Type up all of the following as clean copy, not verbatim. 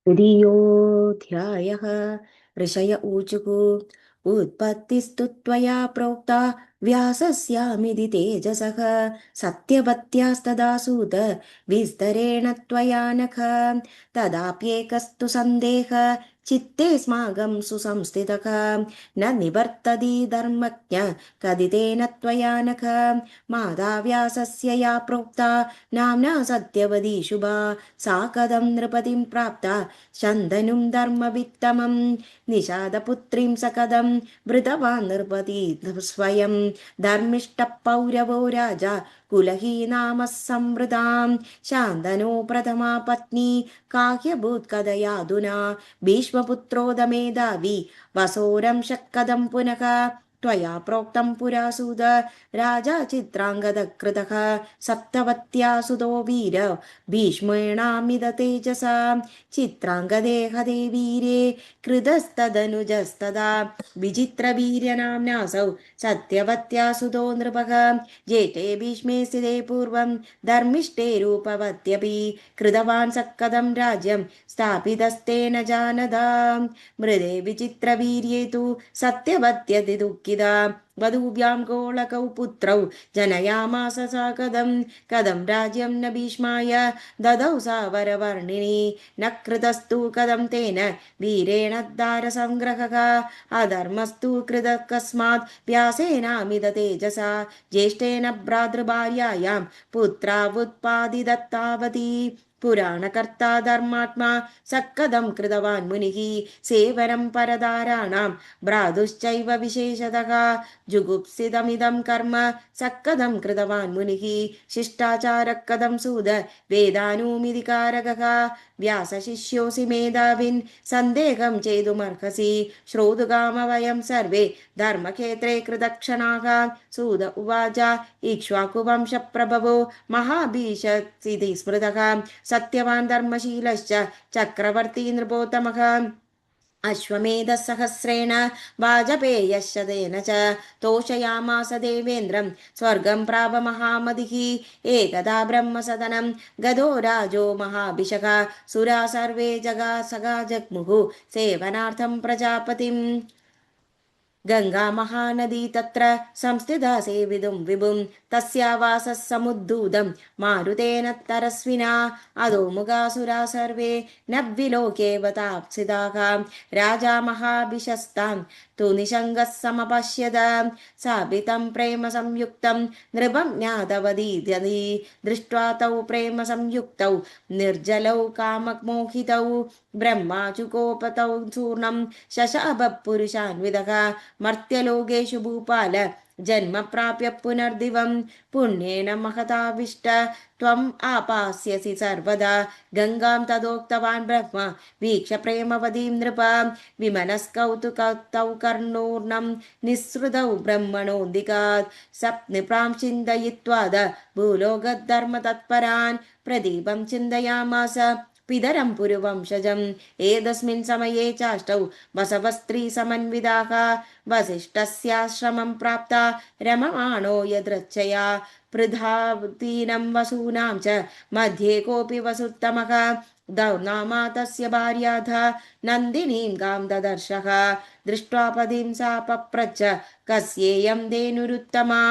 तृतीयोऽध्यायः। ऋषय ऊचुः उत्पत्तिस्तु त्वया प्रोक्ता व्यासस्यामिति तेजसः सत्यवत्यास्तदा सूत विस्तरेण त्वया नख तदाप्येकस्तु सन्देहः चित्ते स्मागं सुसंस्थितः न निवर्तति धर्मज्ञ कदितेन त्वया नख माता व्यासस्य या प्रोक्ता नाम्ना सत्यवती शुभा सा कथं नृपतिं प्राप्ता शन्तनुं धर्मवित्तमं निषादपुत्रीं स कथं वृतवान् नृपति स्वयं धर्मिष्ठः पौरवो राजा कुलहीनामः संवृतां शान्तनो प्रथमा पत्नी काह्यभूत् कथयाधुना भीष्मपुत्रोदमेधावी वसोरं शक्कदं पुनः त्वया प्रोक्तं पुरा सुत राजा चित्राङ्गदकृतः सप्तवत्या सुतो वीर भीष्मेणामिद तेजसा चित्राङ्गदेहदे वीरे कृतस्तदनुजस्तदा विचित्रवीर्यनाम्नासौ सत्यवत्या सुतो नृपः जेठे भीष्मे स्थिते पूर्वं धर्मिष्ठे रूपवत्यपि कृतवान् सक्कदं राज्यं स्थापितस्तेन जानदा मृदे विचित्रवीर्ये तु सत्यवत्यति दुःखिता वधूभ्यां गोलकौ पुत्रौ जनयामास सा कदं कदं राज्यं न भीष्माय ददौ सा वरवर्णिनी न कृतस्तु कदं तेन वीरेण दारसंग्रहः अधर्मस्तु कृतः कस्मात् व्यासेनामिद तेजसा ज्येष्ठेन भ्रातृभार्यायां पुत्रावुत्पादिदत्तावती पुराणकर्ता धर्मात्मा सक्कदं कृतवान् मुनिः सेवनं परदाराणां भ्रातुश्चैव विशेषतः जुगुप्सितमिदं कर्म सक्कदं कृतवान् मुनिः शिष्टाचारः कथं सूद वेदानूमितिकारकः व्यासशिष्योऽसि मेधाविन् सन्देहं चेदुमर्हसि श्रोतुकाम वयं सर्वे धर्मक्षेत्रे कृतक्षणाः सूद उवाच इक्ष्वाकुवंशप्रभवो महाभीषत्सिति स्मृतः सत्यवान् धर्मशीलश्च चक्रवर्ती नृपोत्तमः अश्वमेधसहस्रेण वाजपेयशतेन च तोषयामास देवेन्द्रं स्वर्गं प्राप महामतिः एकदा ब्रह्मसदनं गदो राजो महाभिषः सुरा सर्वे जगा जग्मुः सेवनार्थं प्रजापतिम् गंगा महानदी तत्र संस्थिता सेवितुं विभुं तस्यावासः समुद्धूतं मारुतेन तरस्विना अधोमुखासुरा सर्वे नव्विलोकेव ताप्सिताः राजा महाभिषस्तां तु निषङ्गः समपश्यत साभितं प्रेम संयुक्तं नृपं ज्ञातवदीत्यधि दृष्ट्वा तौ प्रेम संयुक्तौ निर्जलौ काममोहितौ ब्रह्माचुकोपतौ चूर्णं शशाभ पुरुषान्विदः मर्त्यलोकेषु भूपाल जन्म प्राप्य पुनर्दिवं पुण्येन महताविष्ट त्वम् आपास्यसि सर्वदा गंगां तदोक्तवान् ब्रह्म वीक्ष प्रेमवतीं नृप विमनस्कौतुकौ कर्णूर्णं निःसृतौ ब्रह्मणोऽधिकात् सप्निप्रां चिन्तयित्वाद भूलोकधर्मतत्परान् प्रदीपं चिन्तयामास पितरं पुरुवंशजम् एतस्मिन् समये चाष्टौ बसवस्त्री समन्विताः वसिष्ठस्याश्रमं प्राप्ता रममाणो यदृच्छया पृथातीनं वसूनां च मध्ये कोऽपि वसुत्तमः दौर्नामा तस्य भार्याथ नन्दिनीं गां ददर्शः दृष्ट्वा पदीं सा पप्रच्छ कस्येयं धेनुरुत्तमा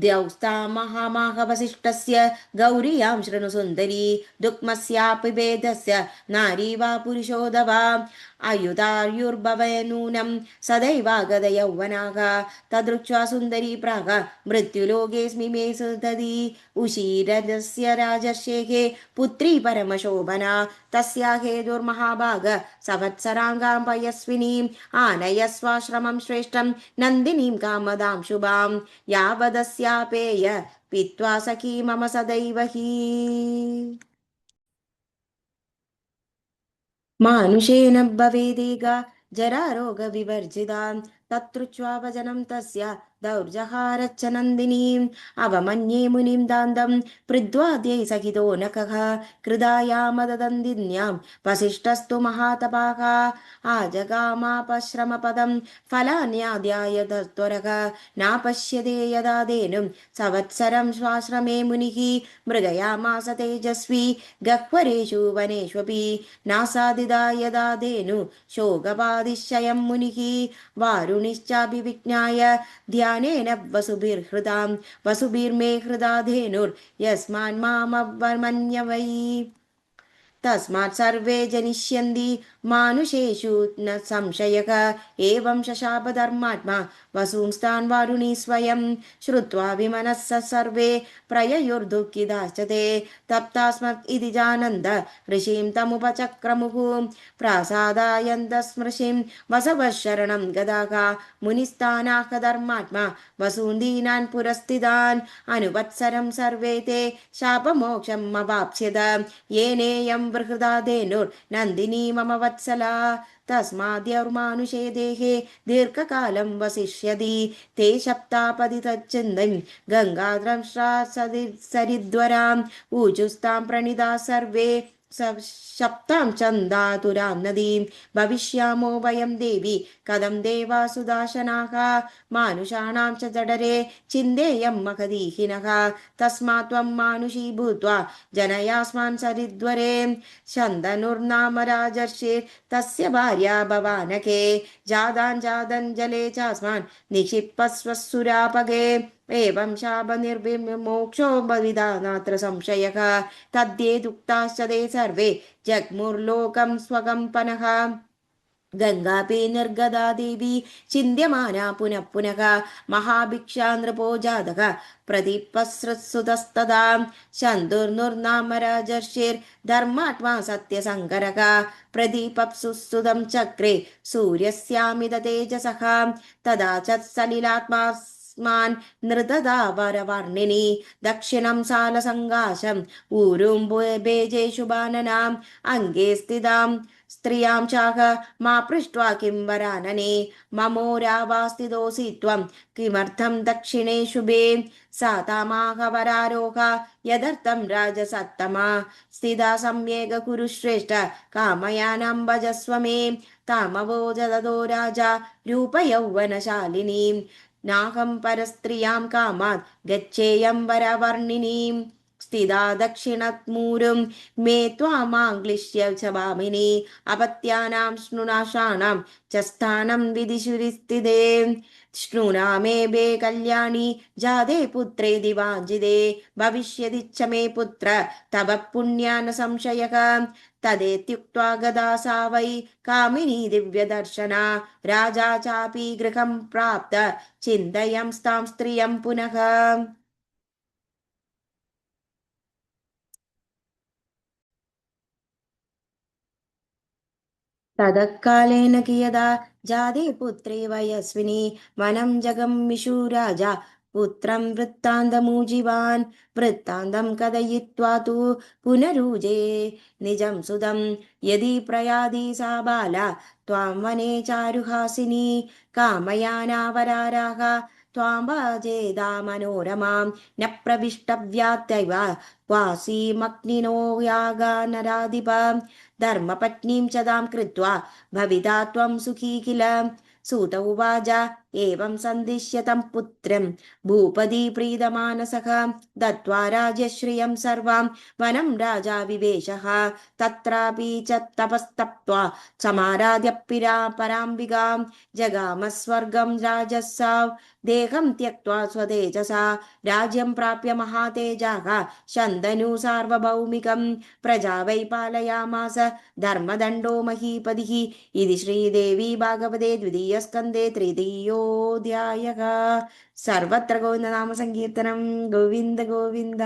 द्यौस्ता महामाहवसिष्ठस्य गौर्यां शृणु सुन्दरी दुक्मस्यापि भेदस्य नारी वा पुरुषोऽथवा अयुतायुर्भवनूनं सदैवागद यौवनाः तदृक्ष्वा सुन्दरी प्राग मृत्युलोकेऽस्मि मे सुदती उशीरस्य राजर्षेः पुत्री परमशोभना तस्या हेतुर्महाभाग सवत्सराङ्गां पयस्विनीम् आनयस्वाश्रमं श्रेष्ठं नन्दिनीं कामदां शुभां यावदस्यापेय पीत्वा सखी मम सदैव हि मानुषेण भवेदेगा जरारोगविवर्जितां तत्रुच्वा वचनं तस्य दौर्जहारच्च नन्दिनीम् अवमन्ये मुनिं दान्तं पृद्वाद्यै सहितो नखः कृदायामददन्दिन्यां वसिष्ठस्तु महातपाः आजगामापश्रमपदं फलान्याद्याय त्वरः नापश्यते यदा धेनुं संवत्सरं स्वाश्रमे मुनिः मृगयामास तेजस्वी गह्वरेषु वनेष्वपि नासादिदा यदा धेनु शोकपादिशयं मुनिः वारुणिश्चाभिविज्ञाय ध्यानेन वसुभिर्हृदां वसुभिर्मे हृदा धेनुर्यस्मान्मामवमन्यवै तस्मात् सर्वे जनिष्यन्ति मानुषेषु न संशयः एवं शशापधर्मात्मा वसूंस्तान् वारुणी स्वयं श्रुत्वा विमनः सर्वे प्रययुर्दुःखिताश्च ते तप्तास्मत् इति जानन्द ऋषिं तमुपचक्रमुः प्रासादायन्त स्मृशिं वसवः शरणं गदाः मुनिस्तानाः धर्मात्मा वसून्दीनान् पुरस्थितान् अनुवत्सरं सर्वे ते शापमोक्षम् अवाप्स्यत येनेयं बृहदा धेनुर्नन्दिनी मम वत्सला तस्माद्यौर्मानुषे देहे दीर्घकालं वसिष्यति ते सप्तापदि तच्चिन्तिं गङ्गाद्रंश्रा सरिद्वराम् ऊजुस्तां प्रणिता सर्वे सप्तां चन्दातुरां नदीं भविष्यामो वयं देवी कथं देवासुदाशनाः मानुषाणां च जडरे चिन्देयं मखदीहिनः तस्मात् त्वं मानुषी भूत्वा जनयास्मान् सरिद्वरे शन्दनुर्नाम राजर्षिर्तस्य भार्या भवानके जादान् जले चास्मान् निक्षिप्स्वसुरापगे एवं शापनिर्विमोक्षो भविदानात्र संशयः तद्येदुक्ताश्च ते सर्वे जग्मुर्लोकं स्वकम्पनः गङ्गापि निर्गदा देवी चिन्त्यमाना पुनः पुनः महाभिक्षा नृपो जातः प्रदीपसृत्सुतस्तदा शन्दुर्नुर्नाम राजर्षिर्धर्मात्मा सत्यसङ्करः प्रदीपसुसुतं चक्रे सूर्यस्यामिद तेजसः तदा च सलिलात्मा स्मान् नृतदा वरवर्णिनी दक्षिणं सालसङ्गाशम् ऊरुं बेजेषु बाणनाम् अङ्गे स्थितां स्त्रियां चाह मा पृष्ट्वा किं वरानने ममोरावास्तिदोऽसि त्वं किमर्थं दक्षिणे शुभे सा तामाह वरारोह यदर्थं राजसत्तमा स्थिता सम्येक कुरु श्रेष्ठ कामयानां भजस्व मे तामवो जददो राजा रूपयौवनशालिनीं नाहं परस्त्रियां कामात् गच्छेयं वरवर्णिनीं स्थिता दक्षिणत्मूरुं मे त्वामाङ्क्लिश्य च भामिनी अपत्यानां स्नुनाशानां च स्थानं विदिशुरिस्थिते श्नुना मे बे कल्याणी जादे पुत्रे दिवाञ्जिदे भविष्यदिच्छ मे पुत्र तव पुण्या न संशयः तदेत्युक्त्वा गदा सा वै कामिनी दिव्यदर्शना राजा चापि गृहं प्राप्त चिन्तयंस्तां स्त्रियं पुनः ततः कालेन कियदा जादे पुत्रे वयस्विनी वनं जगम्मिषु राजा पुत्रं वृत्तान्तमूजिवान् वृत्तान्तं कथयित्वा तु पुनरुजे निजं सुतं यदि प्रयादि सा बाला त्वां वने चारुहासिनी कामयानावराराः त्वां वाजेदा मनोरमां न प्रविष्टव्यात्यैव वासीमग्निनो यागा नराधिपा धर्मपत्नीं च दां कृत्वा भविता त्वं सुखी किल सूत उवाच एवं सन्दिश्य तं पुत्रं भूपदी प्रीतमानसः दत्त्वा राजश्रियं सर्वां वनं राजा विवेशः तत्रापि च तपस्तप्त्वा समाराध्य पराम्बिकां जगाम स्वर्गं राजसां देहं त्यक्त्वा स्वतेजसा राज्यं प्राप्य महातेजाः शन्तनु सार्वभौमिकं प्रजा वै पालयामास धर्मदण्डो महीपतिः इति श्रीदेवी भागवते द्वितीयस्कन्धे तृतीयोऽध्यायः सर्वत्र गोविन्दनामसङ्कीर्तनं गोविन्द गोविन्द